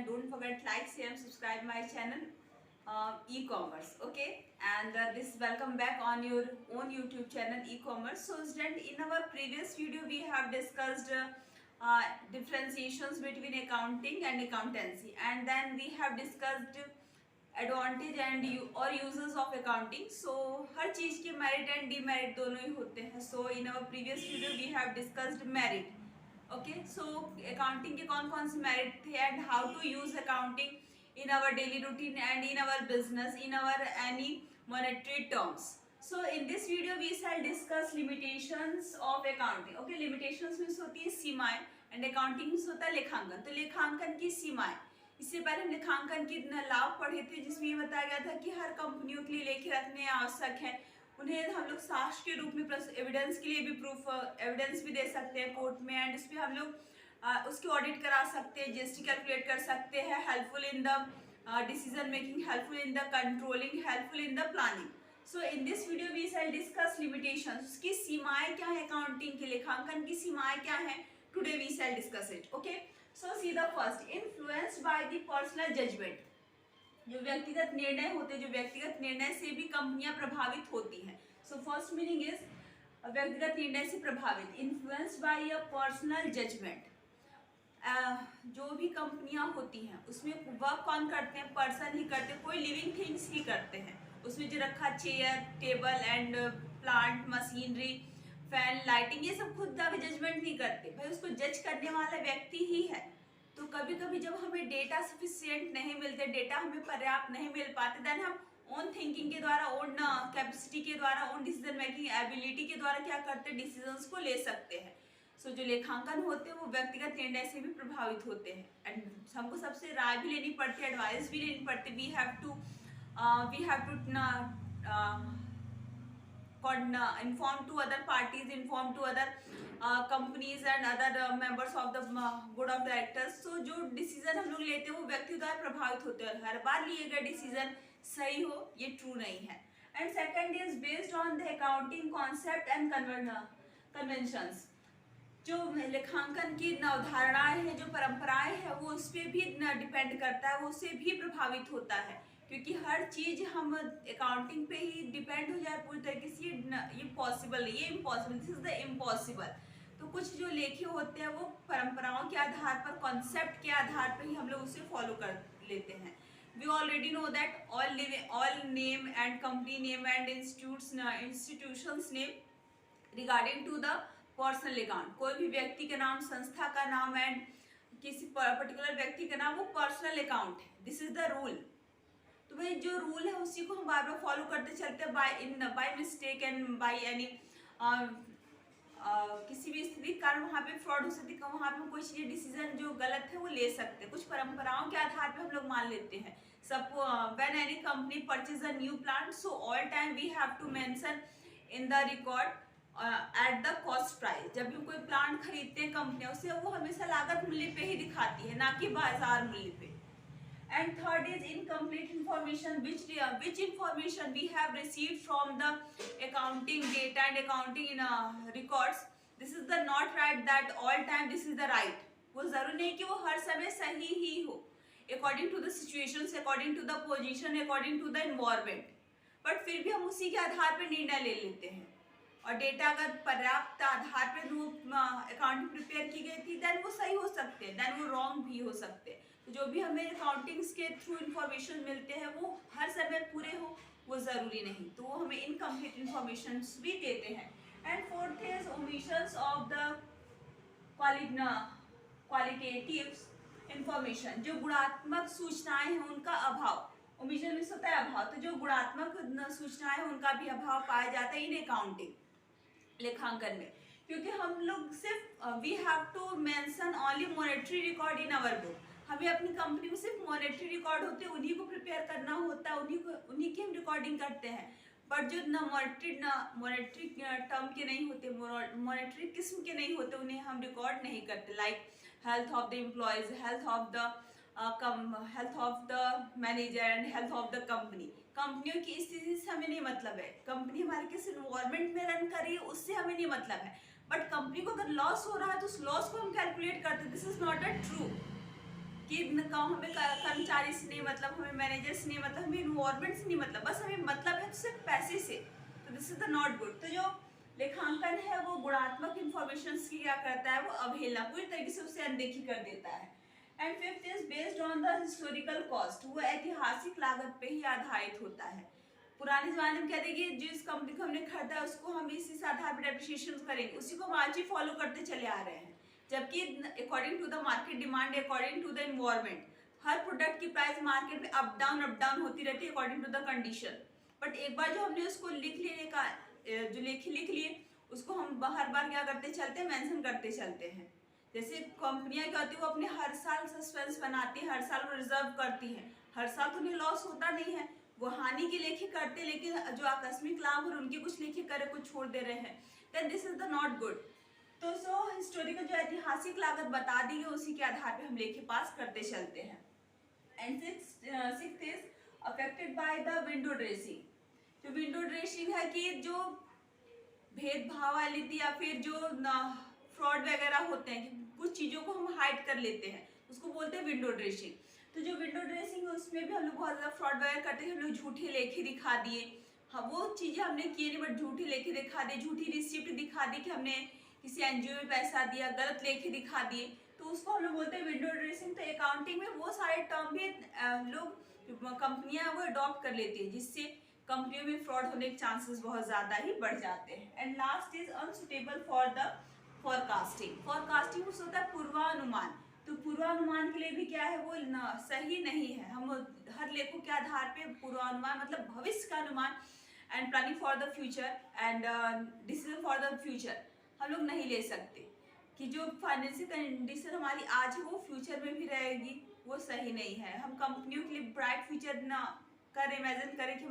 and don't forget like, share and subscribe my channel e-commerce. Okay, and this welcome back on your own YouTube channel e-commerce. So student, in our previous video we have discussed differentiations between accounting and accountancy, and then we have discussed advantage and और users of accounting. So हर चीज के merit and demerit दोनों ही होते हैं. So in our previous video we have discussed merit. Okay, so accounting के कौन कौन से मेरिट थे and how to use accounting in our daily routine and in our business in our any monetary terms. So in this video we shall discuss limitations of accounting. Okay, limitations means होती है सीमाएं and accounting means होता है लेखांकन. तो लेखांकन की सीमाएं, इससे पहले हम लेखांकन के लाभ पढ़े थे जिसमें ये बताया गया था कि हर कंपनियों के लिए लेखे रखने आवश्यक है. उन्हें हम लोग साक्ष्य के रूप में एविडेंस के लिए भी प्रूफ एविडेंस भी दे सकते हैं कोर्ट में, एंड इस पर हम लोग उसकी ऑडिट करा सकते हैं, जीएसटी कैलकुलेट कर सकते हैं. Helpful in the decision making, helpful in the controlling, helpful in the planning. So in this video we shall discuss limitations. उसकी सीमाएं क्या है, अकाउंटिंग के लेखांकन की सीमाएं क्या है, today we shall discuss it. Okay, so see the first, influenced by the personal judgement. जो व्यक्तिगत निर्णय होते हैं, जो व्यक्तिगत निर्णय से भी कंपनियां प्रभावित होती हैं. सो फर्स्ट मीनिंग इज व्यक्तिगत निर्णय से प्रभावित, influenced by a personal judgement. जो भी कंपनियां होती हैं उसमें वर्क कौन करते हैं, पर्सन ही करते हैं, कोई लिविंग थिंग्स ही करते हैं. उसमें जो रखा chair, table and plant, machinery, fan, lighting, ये सब खुद जाके जजमेंट नहीं करते भाई, उसको जज करने वाला व्यक्ति ही है. तो कभी कभी जब हमें डेटा सफिशिएंट नहीं मिलते, डेटा हमें पर्याप्त नहीं मिल पाते, देन हम ओन थिंकिंग के द्वारा, ओन कैपेसिटी के द्वारा, ओन डिसीजन मेकिंग एबिलिटी के द्वारा क्या करते हैं, डिसीजंस को ले सकते हैं. सो जो लेखांकन होते हैं वो व्यक्तिगत निर्णय से भी प्रभावित होते हैं, एंड हमको सबसे राय भी लेनी पड़ती है, एडवाइस भी लेनी पड़ती है. We have to inform to other parties, inform to other companies and other members of the board of directors. So जो डिसीजन हम लोग लेते हैं वो व्यक्ति द्वारा प्रभावित होते हैं, और हर बार लिए गए डिसीजन सही हो ये ट्रू नहीं है. And second is based on the accounting concept and conventions. जो लेखांकन की अवधारणाएं हैं, जो परंपराएं हैं, वो उस पर भी डिपेंड करता है, वो उससे भी प्रभावित होता है, क्योंकि हर चीज हम अकाउंटिंग पे ही डिपेंड हो जाए पूरी तरीके से ये पॉसिबल नहीं, ये impossible, this is the impossible. तो कुछ जो लेखे होते हैं वो परंपराओं के आधार पर, कॉन्सेप्ट के आधार पर ही हम लोग उसे फॉलो कर लेते हैं. We already know that all name and company name and institutions name regarding to the personal account. कोई भी व्यक्ति का नाम, संस्था का नाम एंड किसी पर्टिकुलर व्यक्ति का नाम, वो पर्सनल अकाउंट है. This is the rule. तो भाई जो रूल है उसी को हम बार बार फॉलो करते चलते हैं, by mistake and by any किसी भी स्थिति कारण वहाँ पे फ्रॉड हो सकती है, वहाँ पे कोई चीज़ डिसीजन जो गलत है वो ले सकते हैं. कुछ परंपराओं के आधार पे हम लोग मान लेते हैं. सब when any company purchase a new plant, so all time we have to mention in the record at the cost price. जब भी कोई प्लांट खरीदते हैं कंपनियां उसे, वो हमेशा लागत मूल्य पे ही दिखाती है, ना कि बाजार मूल्य पे. And third is incomplete information, which information we have received from the accounting data and accounting records. This is the not right that all time this is the right. वो जरूरी नहीं कि वो हर समय सही ही हो, according to the situations, according to the position, according to the environment. But फिर भी हम उसी के आधार पर निर्णय ले लेते हैं, और डेटा अगर पर्याप्त आधार पर वो अकाउंटिंग प्रिपेयर की गई थी, देन वो सही हो सकते हैं, देन वो रॉन्ग भी हो सकते हैं. तो जो भी हमें अकाउंटिंग्स के थ्रू इंफॉर्मेशन मिलते हैं वो हर समय पूरे हो वो ज़रूरी नहीं, तो वो हमें इनकम्प्लीट इंफॉर्मेशन भी देते हैं. And fourth is omissions of the qualitative information. जो गुणात्मक सूचनाएं हैं उनका अभाव, ओमिशन में होता है अभाव, तो जो गुणात्मक सूचनाएं हैं उनका भी अभाव पाया जाता है इन अकाउंटिंग लेखांकन में, क्योंकि हम लोग सिर्फ we have to mention only monetary record in our book. हमें अपनी कंपनी में सिर्फ मॉनेटरी रिकॉर्ड होते हैं, उन्हीं को प्रिपेयर करना होता है, उन्हीं की हम रिकॉर्डिंग करते हैं. बट जो मॉनेटरी टर्म के नहीं होते, मॉनेटरी किस्म के नहीं होते, उन्हें हम रिकॉर्ड नहीं करते. Like health of the employees, health of the manager and health of the company. कंपनियों की स्थिति से हमें नहीं मतलब है, कंपनी हमारे किस इन्वायरमेंट में रन कर रही है उससे हमें नहीं मतलब है. बट कंपनी को अगर लॉस हो रहा है तो उस लॉस को हम कैलकुलेट करते हैं. This is not a true कि हमें कर्मचारी से नहीं मतलब, हमें मैनेजर से नहीं मतलब, हमें इन्वायरमेंट से नहीं मतलब, बस हमें मतलब है सिर्फ पैसे से। तो this is the not good. तो जो लेखांकन है वो गुणात्मक इंफॉर्मेशन की क्या करता है, वो अवहेलना पूरी तरीके से उसे अनदेखी कर देता है। And fifth is based on the historical cost, वो ऐतिहासिक लागत पे ही आधारित होता है। पुराने जमाने में कहते हैं कि जिस कंपनी को हमने खरीदा है उसको हम इसी आधार पर डेप्रिसिएशन करेंगे, उसी को हम आज ही फॉलो करते चले आ रहे हैं। जबकि according to the market demand, according to the environment, हर प्रोडक्ट की प्राइस मार्केट में अप डाउन होती रहती है according to the condition. But एक बार जो हमने उसको लिख लेने का जो लिख लिए उसको हम हर बार क्या करते चलते हैं, मेंशन करते चलते हैं। जैसे कंपनियां क्या होती है, वो अपने हर साल सस्पेंस बनाती है, हर साल वो रिजर्व करती है, हर साल तो उन्हें लॉस होता नहीं है, वो हानि के लेखे करते, लेकिन जो आकस्मिक लाभ और उनके कुछ लेखे करे कुछ छोड़ दे रहे हैं, then this is the not good. तो सो हिस्टोरिकल जो ऐतिहासिक लागत बता दी है उसी के आधार पे हम लेखे पास करते चलते हैं। And sixth is affected by the window dressing. जो विंडो ड्रेसिंग है कि जो भेदभाव वाली थी या फिर जो फ्रॉड वगैरह होते हैं कि कुछ चीज़ों को हम हाइड कर लेते हैं, उसको बोलते हैं विंडो ड्रेसिंग। तो जो विंडो ड्रेसिंग है उसमें भी हम लोग बहुत ज़्यादा फ्रॉड वगैरह करते हैं, हम लोग झूठे लेखे दिखा दिए। हाँ, वो चीज़ें हमने किए नहीं, बट झूठे लेखे दिखा दिए, झूठी रिसिप्ट दिखा दी कि हमने किसी एनजीओ में पैसा दिया, गलत लेखे दिखा दिए, तो उसको हम लोग बोलते हैं विंडो ड्रेसिंग। तो अकाउंटिंग में वो सारे टर्म भी लोग कंपनियां वो अडॉप्ट कर लेती है, जिससे कंपनियों में फ्रॉड होने के चांसेस बहुत ज़्यादा ही बढ़ जाते हैं। And last is unsuitable for the forecasting. Forecasting होता है पूर्वानुमान। तो पूर्वानुमान के लिए भी क्या है, वो सही नहीं है। हम हर लेखों के आधार पे पूर्वानुमान मतलब भविष्य का अनुमान and planning for the future and decision for the future हम लोग नहीं ले सकते कि जो फाइनेंशियल कंडीशन हमारी आज है वो फ्यूचर में भी रहेगी, वो सही नहीं है। हम कंपनियों के लिए ब्राइट फ्यूचर ना कर इमेजिन करें कि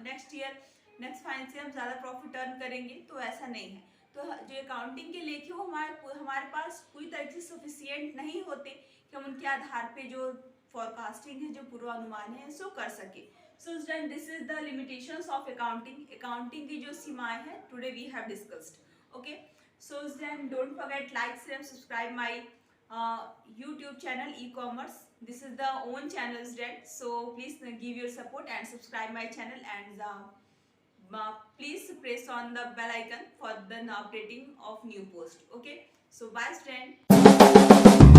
नेक्स्ट ईयर नेक्स्ट फाइनेंशियल हम ज़्यादा प्रॉफिट अर्न करेंगे, तो ऐसा नहीं है। तो जो अकाउंटिंग के लेखे वो हमारे पास पूरी तरीके से सफिशियंट नहीं होते कि हम उनके आधार पे जो फॉरकास्टिंग है, जो पूर्वानुमान है, सो कर सके। So this is the limitations of accounting. Accounting की जो सीमाएं हैं today we have discussed. Okay, so then don't forget like, share and subscribe my YouTube channel e-commerce. This is the own channel Red, so please give your support and subscribe my channel, and please press on the bell icon for the updating of new post. Okay, so bye friend.